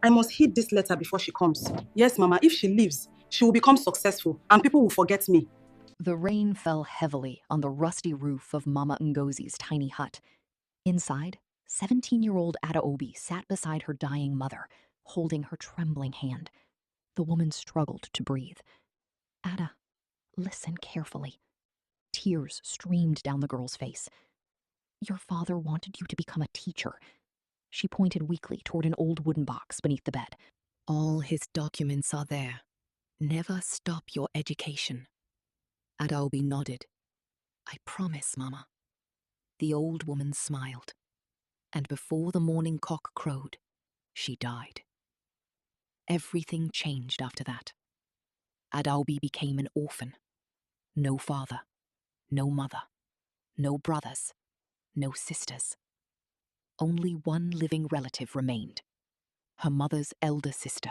I must heed this letter before she comes. Yes, Mama, if she leaves, she will become successful and people will forget me. The rain fell heavily on the rusty roof of Mama Ngozi's tiny hut. Inside, 17-year-old Adaobi sat beside her dying mother, holding her trembling hand. The woman struggled to breathe. Ada, listen carefully. Tears streamed down the girl's face. Your father wanted you to become a teacher. She pointed weakly toward an old wooden box beneath the bed. All his documents are there. Never stop your education. Adaobi nodded. I promise, Mama. The old woman smiled, and before the morning cock crowed, she died. Everything changed after that. Adaobi became an orphan. No father, no mother, no brothers, no sisters. Only one living relative remained, her mother's elder sister,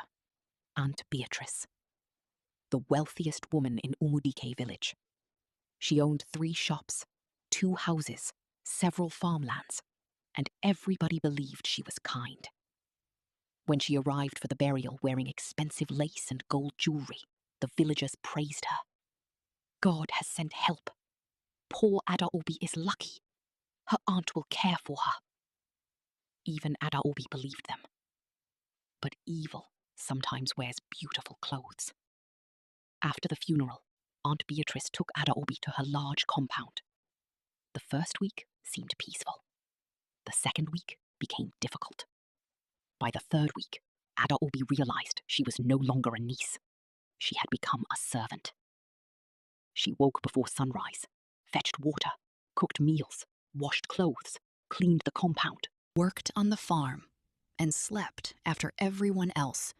Aunt Beatrice, the wealthiest woman in Umudike village. She owned 3 shops, 2 houses, several farmlands, and everybody believed she was kind. When she arrived for the burial wearing expensive lace and gold jewelry, the villagers praised her. God has sent help. Poor Adaobi is lucky. Her aunt will care for her. Even Adaobi believed them. But evil sometimes wears beautiful clothes. After the funeral, Aunt Beatrice took Adaobi to her large compound. The first week seemed peaceful. The second week became difficult. By the third week, Adaobi realized she was no longer a niece. She had become a servant. She woke before sunrise, fetched water, cooked meals, washed clothes, cleaned the compound, worked on the farm, and slept after everyone else.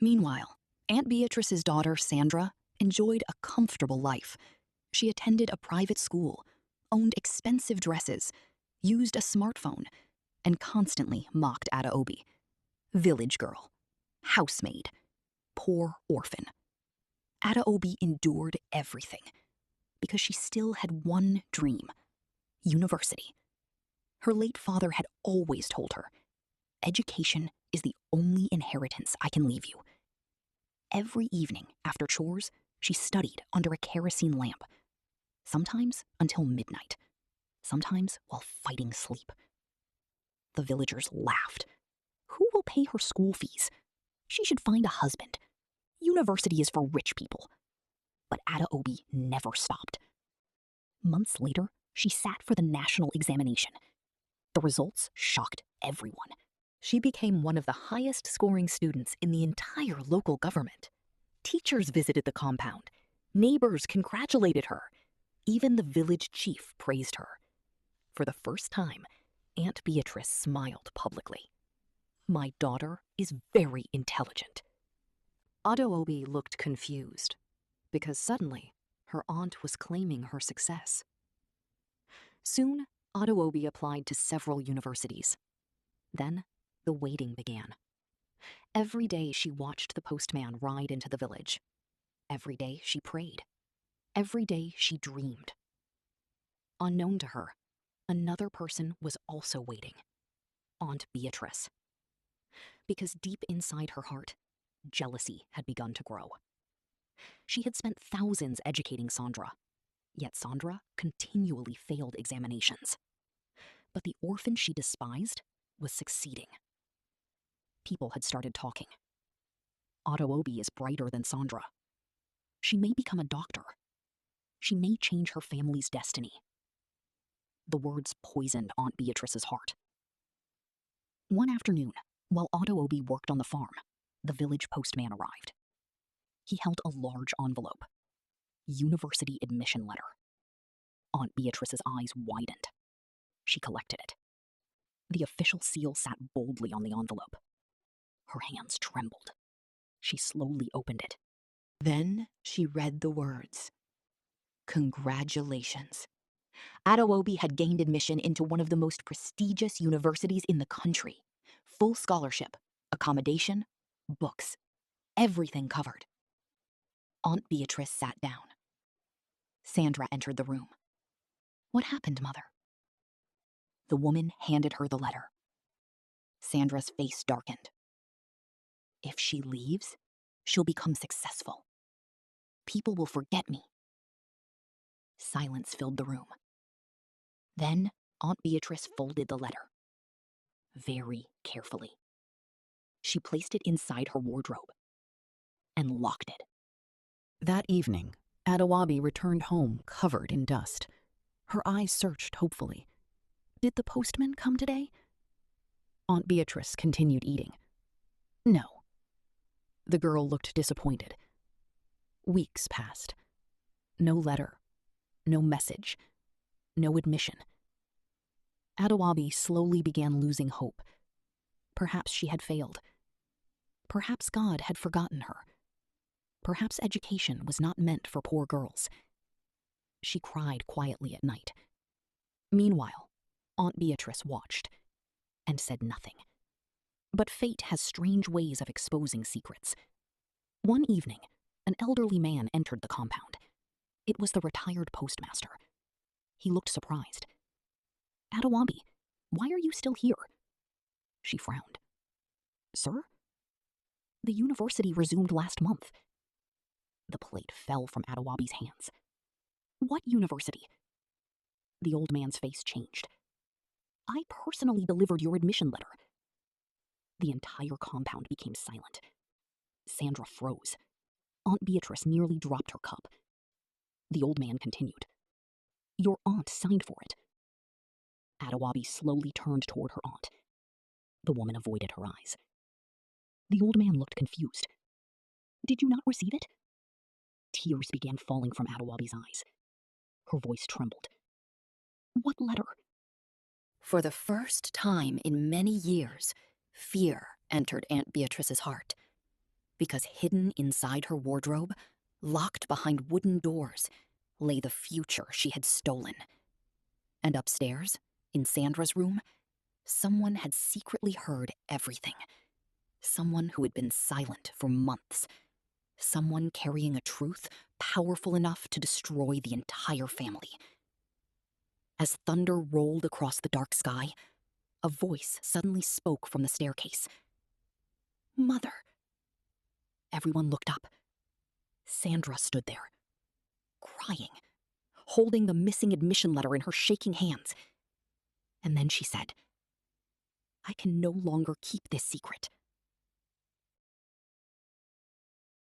Meanwhile, Aunt Beatrice's daughter, Sandra, enjoyed a comfortable life. She attended a private school, owned expensive dresses, used a smartphone, and constantly mocked Adaobi. Village girl, housemaid, poor orphan. Adaobi endured everything because she still had one dream: university. Her late father had always told her, education is the only inheritance I can leave you. Every evening after chores, she studied under a kerosene lamp, sometimes until midnight, sometimes while fighting sleep. The villagers laughed. Who will pay her school fees? She should find a husband. University is for rich people. But Adaobi never stopped. Months later, she sat for the national examination. The results shocked everyone. She became one of the highest scoring students in the entire local government. Teachers visited the compound. Neighbors congratulated her. Even the village chief praised her. For the first time, Aunt Beatrice smiled publicly. My daughter is very intelligent. Adaobi looked confused, because suddenly her aunt was claiming her success. Soon, Adaobi applied to several universities. Then, the waiting began. Every day she watched the postman ride into the village. Every day she prayed. Every day she dreamed. Unknown to her, another person was also waiting: Aunt Beatrice. Because deep inside her heart, jealousy had begun to grow. She had spent thousands educating Sandra, yet Sandra continually failed examinations. But the orphan she despised was succeeding. People had started talking. Adaobi is brighter than Sandra. She may become a doctor. She may change her family's destiny. The words poisoned Aunt Beatrice's heart. One afternoon, while Adaobi worked on the farm, the village postman arrived. He held a large envelope. University admission letter. Aunt Beatrice's eyes widened. She collected it. The official seal sat boldly on the envelope. Her hands trembled. She slowly opened it. Then she read the words. Congratulations. Adaobi had gained admission into one of the most prestigious universities in the country. Full scholarship, accommodation, books, everything covered. Aunt Beatrice sat down. Sandra entered the room. What happened, Mother? The woman handed her the letter. Sandra's face darkened. If she leaves, she'll become successful. People will forget me. Silence filled the room. Then Aunt Beatrice folded the letter. Very carefully. She placed it inside her wardrobe and locked it. That evening, Adaobi returned home covered in dust. Her eyes searched hopefully. Did the postman come today? Aunt Beatrice continued eating. No. The girl looked disappointed. Weeks passed. No letter, no message, no admission. Adaobi slowly began losing hope. Perhaps she had failed. Perhaps God had forgotten her. Perhaps education was not meant for poor girls. She cried quietly at night. Meanwhile, Aunt Beatrice watched and said nothing. But fate has strange ways of exposing secrets. One evening, an elderly man entered the compound. It was the retired postmaster. He looked surprised. Adaobi, why are you still here? She frowned. Sir? The university resumed last month. The plate fell from Adaobi's hands. What university? The old man's face changed. I personally delivered your admission letter. The entire compound became silent. Sandra froze. Aunt Beatrice nearly dropped her cup. The old man continued. Your aunt signed for it. Adaobi slowly turned toward her aunt. The woman avoided her eyes. The old man looked confused. Did you not receive it? Tears began falling from Adaobi's eyes. Her voice trembled. What letter? For the first time in many years, fear entered Aunt Beatrice's heart. Because hidden inside her wardrobe, locked behind wooden doors, lay the future she had stolen. And upstairs, in Sandra's room, someone had secretly heard everything. Someone who had been silent for months. Someone carrying a truth powerful enough to destroy the entire family. As thunder rolled across the dark sky, a voice suddenly spoke from the staircase. Mother. Everyone looked up. Sandra stood there, crying, holding the missing admission letter in her shaking hands. And then she said, I can no longer keep this secret.